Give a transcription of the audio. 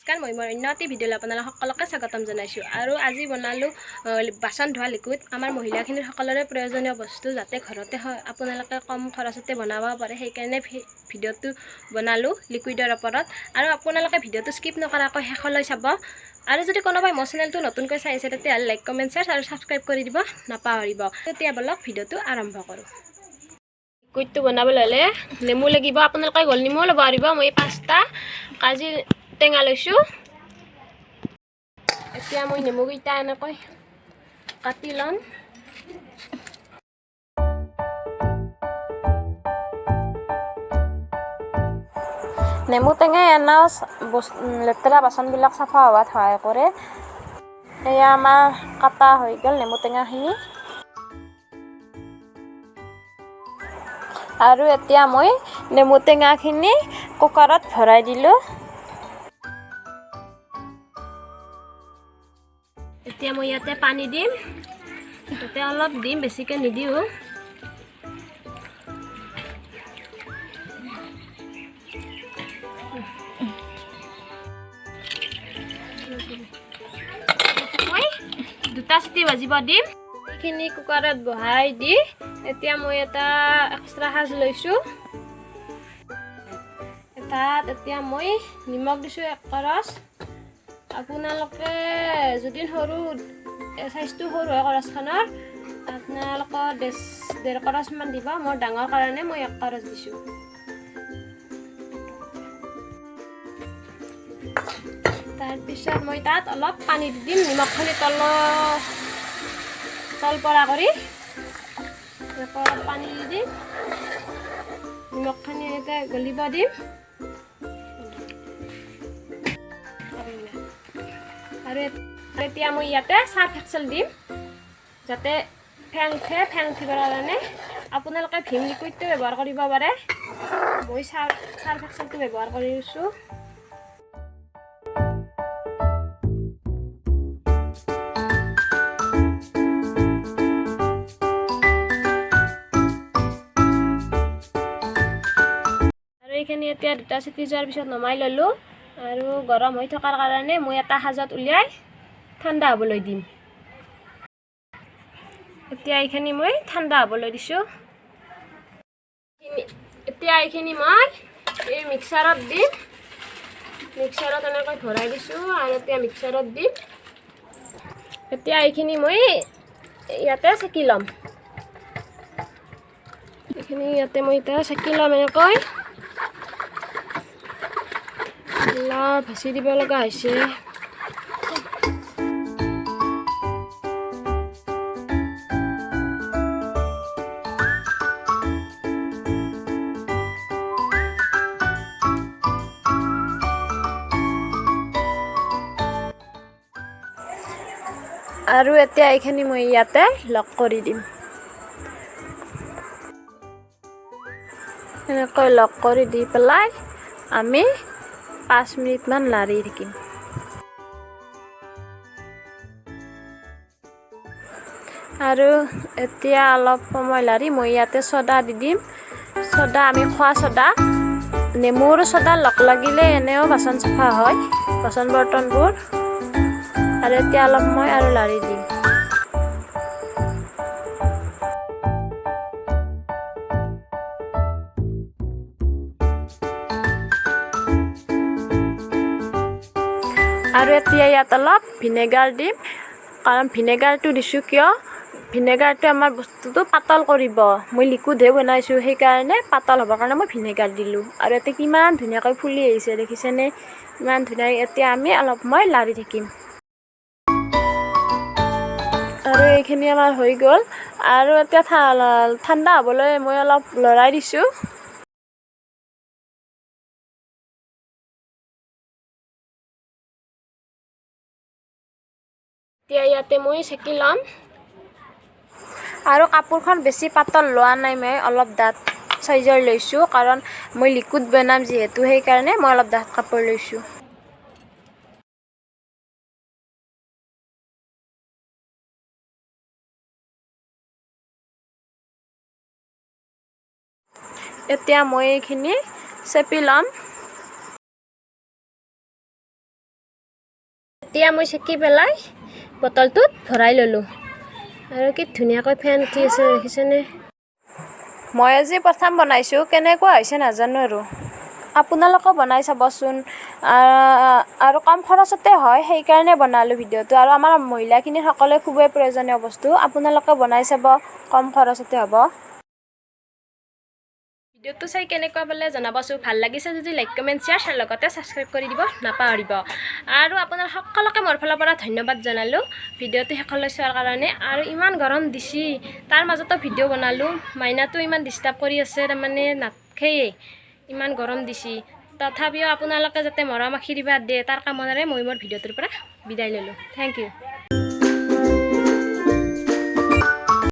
নমস্কাৰ, মই মোৰ অন্য এটি ভিডিঅ'লৈ আপোনালোক সকলোকে স্বাগতম জনাইছোঁ। আৰু আজি বনালোঁ বাচন ধোৱা লিকুইড। আমাৰ মহিলাখিনিৰ সকলোৰে প্ৰয়োজনীয় বস্তু, যাতে ঘৰতে আপোনালোকে কম খৰচতে বনাব পাৰে, সেইকাৰণে ভিডিঅ'টো বনালোঁ লিকুইডৰ ওপৰত। আৰু আপোনালোকে ভিডিঅ'টো স্কিপ নকৰাকৈ শেষলৈ চাব। আৰু যদি কোনোবাই মোৰ চেনেলটো নতুনকৈ চাই আছে, তেতিয়াহ'লে লাইক, কমেণ্ট, শ্বেয়াৰ আৰু ছাবস্ক্ৰাইব কৰি দিব নাপাহৰিব। তেতিয়া বলক ভিডিঅ'টো আৰম্ভ কৰোঁ। লিকুইডটো বনাবলৈ হ'লে নেমু লাগিব। আপোনালোকে গোল নেমুও ল'ব পাৰিব। মই 5টা কাজি টেঙা লৈছোঁ। এতিয়া মই নেমুকেইটা এনেকৈ কাটি ল'ম। নেমু টেঙাই এনেও লেতেৰা বাচনবিলাক চাফা হোৱাত সহায় কৰে। এয়া আমাৰ কাটা হৈ গ'ল নেমু টেঙাখিনি। আৰু এতিয়া মই নেমু টেঙাখিনি কুকাৰত ভৰাই দিলোঁ। এতিয়া মই ইয়াতে পানী দিম। তাতে অলপ দিম, বেছিকৈ নিদিওঁ। মই 2টা চিটি বাজিব দিম। এইখিনি কুকাৰত বহাই দি এতিয়া মই এটা এক্সট্ৰা সাজ লৈছোঁ। তাত এতিয়া মই নিমখ দিছোঁ 1 কৰচ। আপোনালোকে যদি সৰু চাইজটো সৰু হয় কৰচখনৰ, আপোনালোকৰ 1.5 কৰচমান দিব। মোৰ ডাঙৰ কাৰণে মই 1 কৰচ দিছোঁ। তাৰপিছত মই তাত অলপ পানী দি দিম, নিমখখিনি তল পৰা কৰি অলপ পানী দি দিম। নিমখখিনি এতিয়া গলিব দিম। আৰু এতিয়া মই ইয়াতে চাৰ্ফ এক্সেল দিম, যাতে ফেন উঠিবৰ কাৰণে। আপোনালোকে ভীম লিকুইডটো ব্যৱহাৰ কৰিব পাৰে। মই চাৰ্ফ এক্সেলটো ব্যৱহাৰ কৰিছোঁ। আৰু এইখিনি এতিয়া 2টা চিটি যোৱাৰ পিছত নমাই ল'লোঁ। আৰু গৰম হৈ থকাৰ কাৰণে মই এটা সাজত উলিয়াই ঠাণ্ডা হ'বলৈ দিম। এতিয়া এইখিনি মই ঠাণ্ডা হ'বলৈ দিছোঁ। এতিয়া এইখিনি মই এই মিক্সাৰত দিম। মিক্সাৰত এনেকৈ ভৰাই দিছোঁ আৰু এতিয়া মিক্সাৰত দিম। এতিয়া এইখিনি মই ইয়াতে চেকি ল'ম। এইখিনি ইয়াতে মই এতিয়া চেকি ল'ম। এনেকৈ অলপ ভাজি দিব লগা হৈছে। আৰু এতিয়া এইখিনি মই ইয়াতে লক কৰি দিম। এনেকৈ লক কৰি দি পেলাই আমি 5 মিনিটমান লাৰি থাকিম। আৰু এতিয়া অলপ সময় লাৰি মই ইয়াতে ছ'ডা দি দিম। ছ'ডা আমি খোৱা ছ'ডা। নেমুৰ ছ'ডা লগ লাগিলে এনেও বাচন চাফা হয়, বাচন বৰ্তনবোৰ। আৰু এতিয়া অলপ মই আৰু লাৰি দিম। আৰু এতিয়া ইয়াত অলপ ভিনেগাৰ দিম, কাৰণ ভিনেগাৰটো দিছোঁ কিয়, ভিনেগাৰটো আমাৰ বস্তুটো পাতল কৰিব। মই লিকুইডহে বনাইছোঁ, সেইকাৰণে পাতল হ'বৰ কাৰণে মই ভিনেগাৰ দিলোঁ। আৰু এতিয়া কিমান ধুনীয়াকৈ ফুলি আহিছে দেখিছেনে, ইমান ধুনীয়া। এতিয়া আমি অলপ মই লাৰি থাকিম। আৰু এইখিনি আমাৰ হৈ গ'ল। আৰু এতিয়া ঠাণ্ডা হ'বলৈ মই অলপ লৰাই দিছোঁ। এতিয়া ইয়াতে মই চেকি ল'ম। আৰু কাপোৰখন বেছি পাতল লোৱা নাই, মই অলপ ডাঠ চাইজৰ লৈছোঁ, কাৰণ মই লিকুইড বনাম যিহেতু, সেইকাৰণে মই অলপ ডাঠ কাপোৰ লৈছোঁ। এতিয়া মই এইখিনি চেপি ল'ম। এতিয়া মই চেকি পেলাই বটলটোত ভৰাই ল'লোঁ আৰু কি ধুনীয়াকৈ ফেন উঠি আছে দেখিছেনে মই আজি প্ৰথম বনাইছোঁ কেনেকুৱা হৈছে নাজানো আৰু আপোনালোকে বনাই চাবচোন আৰু কম খৰচতে হয় সেইকাৰণে বনালোঁ ভিডিঅ'টো আৰু আমাৰ মহিলাখিনিৰ সকলোৱে খুবেই প্ৰয়োজনীয় বস্তু আপোনালোকে বনাই চাব কম খৰচতে হ'ব ভিডিঅ'টো চাই কেনেকুৱা পালে জনাবচোন ভাল লাগিছে যদি লাইক কমেণ্ট শ্বেয়াৰ লগতে ছাবস্ক্ৰাইব কৰি দিব নাপাহৰিব আৰু আপোনাৰ সকলোকে মোৰ ফালৰ পৰা ধন্যবাদ জনালোঁ ভিডিঅ'টো শেষলৈ চোৱাৰ কাৰণে আৰু ইমান গৰম দিছি তাৰ মাজতো ভিডিঅ' বনালোঁ মাইনাটো ইমান ডিষ্টাৰ্ব কৰি আছে তাৰমানে নাথাকেই ইমান গৰম দিছি তথাপিও আপোনালোকে যাতে মৰম আশীৰ্বাদ দিয়ে তাৰ কামনাৰে মই মোৰ ভিডিঅ'টোৰ পৰা বিদায় ল'লোঁ থেংক ইউ